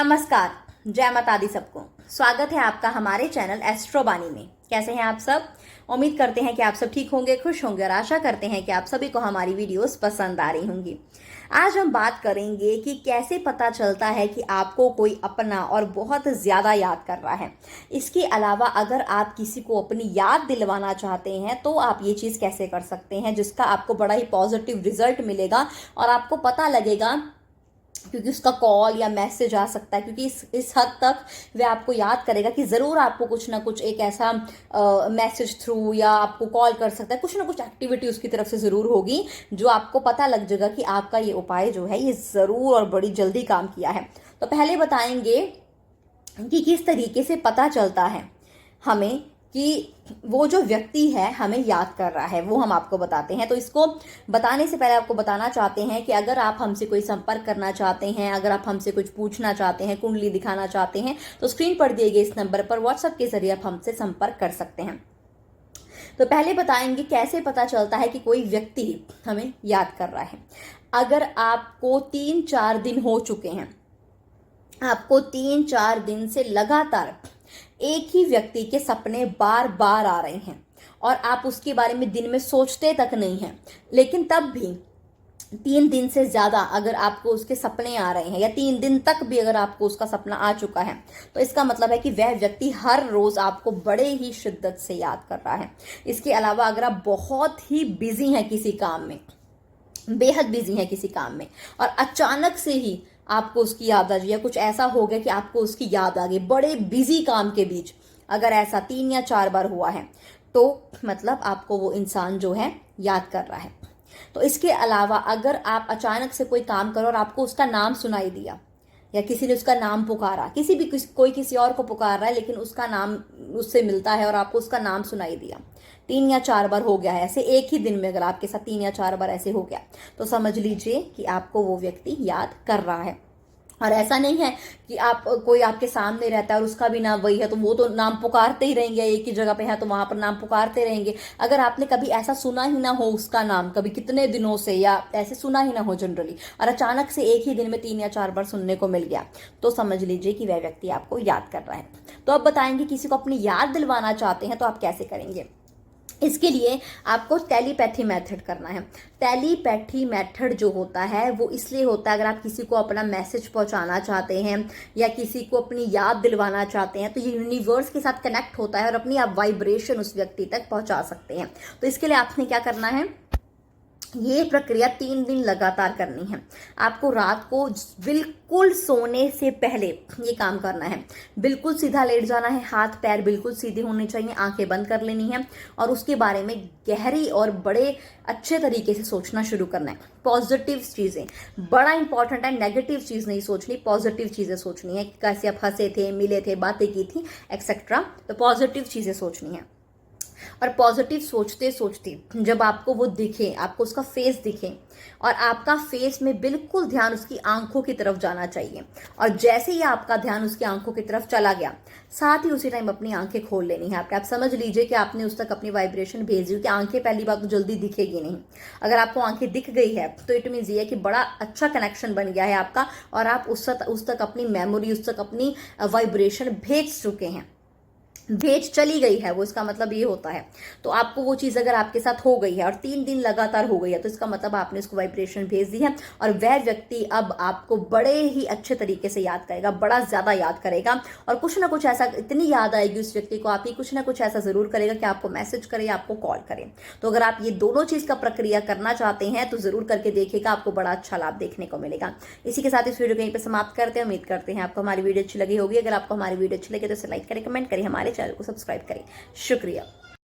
नमस्कार, जय माता दी सबको। स्वागत है आपका हमारे चैनल एस्ट्रो बानी में। कैसे हैं आप सब? उम्मीद करते हैं कि आप सब ठीक होंगे, खुश होंगे और आशा करते हैं कि आप सभी को हमारी वीडियोस पसंद आ रही होंगी। आज हम बात करेंगे कि कैसे पता चलता है कि आपको कोई अपना और बहुत ज़्यादा याद कर रहा है। इसके अलावा अगर आप किसी को अपनी याद दिलवाना चाहते हैं तो आप ये चीज़ कैसे कर सकते हैं, जिसका आपको बड़ा ही पॉजिटिव रिजल्ट मिलेगा और आपको पता लगेगा, क्योंकि उसका कॉल या मैसेज आ सकता है, क्योंकि इस हद तक वह आपको याद करेगा कि ज़रूर आपको कुछ ना कुछ एक ऐसा मैसेज थ्रू या आपको कॉल कर सकता है, कुछ ना कुछ एक्टिविटी उसकी तरफ से ज़रूर होगी जो आपको पता लग जाएगा कि आपका ये उपाय जो है ये ज़रूर और बड़ी जल्दी काम किया है। तो पहले बताएंगे कि किस तरीके से पता चलता है हमें कि वो जो व्यक्ति है हमें याद कर रहा है, वो हम आपको बताते हैं। तो इसको बताने से पहले आपको बताना चाहते हैं कि अगर आप हमसे कोई संपर्क करना चाहते हैं, अगर आप हमसे कुछ पूछना चाहते हैं, कुंडली दिखाना चाहते हैं, तो स्क्रीन पर दिए गए इस नंबर पर व्हाट्सएप के जरिए आप हमसे संपर्क कर सकते हैं। तो पहले बताएंगे कैसे पता चलता है कि कोई व्यक्ति हमें याद कर रहा है। अगर आपको 3-4 दिन हो चुके हैं, आपको 3-4 दिन से लगातार एक ही व्यक्ति के सपने बार बार आ रहे हैं और आप उसके बारे में दिन में सोचते तक नहीं हैं, लेकिन तब भी 3 दिन से ज़्यादा अगर आपको उसके सपने आ रहे हैं या 3 दिन तक भी अगर आपको उसका सपना आ चुका है, तो इसका मतलब है कि वह व्यक्ति हर रोज़ आपको बड़े ही शिद्दत से याद कर रहा है। इसके अलावा अगर आप बहुत ही बिजी हैं किसी काम में, बेहद बिजी हैं किसी काम में, और अचानक से ही आपको उसकी याद आ जाए या कुछ ऐसा हो गया कि आपको उसकी याद आ गई बड़े बिजी काम के बीच, अगर ऐसा 3 या 4 बार हुआ है तो मतलब आपको वो इंसान जो है याद कर रहा है। तो इसके अलावा अगर आप अचानक से कोई काम करो और आपको उसका नाम सुनाई दिया या किसी ने उसका नाम पुकारा, कोई किसी और को पुकार रहा है लेकिन उसका नाम उससे मिलता है और आपको उसका नाम सुनाई दिया, 3 या 4 बार हो गया है ऐसे एक ही दिन में, अगर आपके साथ 3 या 4 बार ऐसे हो गया तो समझ लीजिए कि आपको वो व्यक्ति याद कर रहा है। और ऐसा नहीं है कि आप कोई आपके सामने रहता है और उसका भी नाम वही है तो वो तो नाम पुकारते ही रहेंगे, एक ही जगह पे है तो वहां पर नाम पुकारते रहेंगे। अगर आपने कभी ऐसा सुना ही ना हो उसका नाम कभी कितने दिनों से, या ऐसे सुना ही ना हो जनरली, और अचानक से एक ही दिन में 3 या 4 बार सुनने को मिल गया, तो समझ लीजिए कि वह व्यक्ति आपको याद कर रहा है। तो अब बताएंगे किसी को अपनी याद दिलवाना चाहते हैं तो आप कैसे करेंगे। इसके लिए आपको टेलीपैथी मेथड करना है। टेलीपैथी मेथड जो होता है वो इसलिए होता है अगर आप किसी को अपना मैसेज पहुंचाना चाहते हैं या किसी को अपनी याद दिलवाना चाहते हैं, तो ये यूनिवर्स के साथ कनेक्ट होता है और अपनी आप वाइब्रेशन उस व्यक्ति तक पहुंचा सकते हैं। तो इसके लिए आपने क्या करना है, ये प्रक्रिया 3 दिन लगातार करनी है। आपको रात को बिल्कुल सोने से पहले ये काम करना है। बिल्कुल सीधा लेट जाना है, हाथ पैर बिल्कुल सीधे होने चाहिए, आंखें बंद कर लेनी है और उसके बारे में गहरी और बड़े अच्छे तरीके से सोचना शुरू करना है। पॉजिटिव चीज़ें, बड़ा इंपॉर्टेंट है, नेगेटिव चीज़ नहीं सोचनी, पॉजिटिव चीज़ें सोचनी है। कैसे आप हंसे थे, मिले थे, बातें की थी, एक्सेट्रा। तो पॉजिटिव चीज़ें सोचनी है और पॉजिटिव सोचते सोचते जब आपको वो दिखे, आपको उसका फेस दिखे और आपका फेस में बिल्कुल ध्यान उसकी आंखों की तरफ जाना चाहिए, और जैसे ही आपका ध्यान उसकी आंखों की तरफ चला गया, साथ ही उसी टाइम अपनी आंखें खोल लेनी है आपके। आप समझ लीजिए कि आपने उस तक अपनी वाइब्रेशन भेज दी कि आंखें पहली बात तो जल्दी दिखेगी नहीं। अगर आपको आंखें दिख गई है तो इट मीन्स ये है कि बड़ा अच्छा कनेक्शन बन गया है आपका और आप उस तक अपनी मेमोरी, उस तक अपनी वाइब्रेशन भेज चुके हैं, भेज चली गई है वो, इसका मतलब ये होता है। तो आपको वो चीज़ अगर आपके साथ हो गई है और 3 दिन लगातार हो गई है तो इसका मतलब आपने उसको वाइब्रेशन भेज दी है और वह व्यक्ति अब आपको बड़े ही अच्छे तरीके से याद करेगा, बड़ा ज़्यादा याद करेगा और कुछ ना कुछ ऐसा, इतनी याद आएगी उस व्यक्ति को आपकी, कुछ ना कुछ ऐसा ज़रूर करेगा कि आपको मैसेज करे या आपको कॉल करे। तो अगर आप ये दोनों चीज़ का प्रक्रिया करना चाहते हैं तो ज़रूर करके देखिएगा, आपको बड़ा अच्छा लाभ देखने को मिलेगा। इसी के साथ इस वीडियो को यहीं पर समाप्त करते हैं। उम्मीद करते हैं आपको हमारी वीडियो अच्छी लगी होगी। अगर आपको हमारी वीडियो अच्छी लगे तो इसे लाइक करें, कमेंट करें, हमारे चैनल को सब्सक्राइब करें। शुक्रिया।